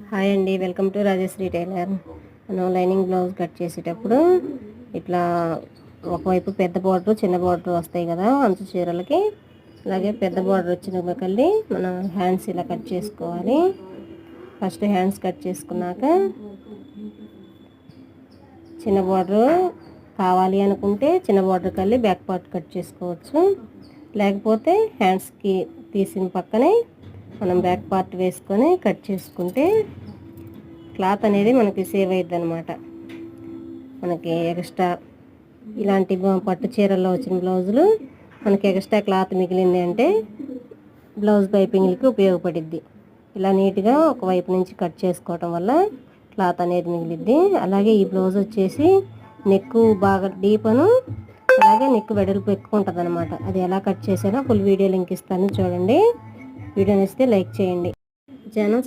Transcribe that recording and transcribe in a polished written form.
Hi అండి, welcome to Rajshri tailor. మనం lining blouse cut చేసేటప్పుడు ఇట్లా ఒకవైపు పెద్ద బార్డర్ చిన్న బార్డర్ వస్తాయి కదా అంచు చీరలకి. అలాగే పెద్ద బార్డర్ వచ్చిన కల్లి మనం హ్యాండ్స్ ఇలా కట్ చేసుకోవాలి. ఫస్ట్ హ్యాండ్స్ కట్ చేసుకున్నాక చిన్న బార్డర్ కావాలి అనుకుంటే చిన్న బార్డర్ కల్లి బ్యాక్ పార్ట్ కట్ చేసుకోవచ్చు. లేకపోతే హ్యాండ్స్కి తీసిన పక్కనే మనం బ్యాక్ పార్ట్ వేసుకొని కట్ చేసుకుంటే క్లాత్ అనేది మనకి సేవ్ అయ్యిద్ది అనమాట. మనకి ఎక్స్ట్రా ఇలాంటి పట్టు చీరల్లో వచ్చిన బ్లౌజులు మనకి ఎక్స్ట్రా క్లాత్ మిగిలింది అంటే బ్లౌజ్ పైపింగ్లకి ఉపయోగపడిద్ది. ఇలా నీట్గా ఒకవైపు నుంచి కట్ చేసుకోవటం వల్ల క్లాత్ అనేది మిగిలిద్ది. అలాగే ఈ బ్లౌజ్ వచ్చేసి నెక్ బాగా డీప్ అలాగే నెక్ వెడల్పు ఎక్కువ ఉంటుంది అనమాట. అది ఎలా కట్ చేసానో ఫుల్ వీడియో లింక్ ఇస్తాను చూడండి. వీడియో నచ్చితే లైక్ చేయండి. ఛానల్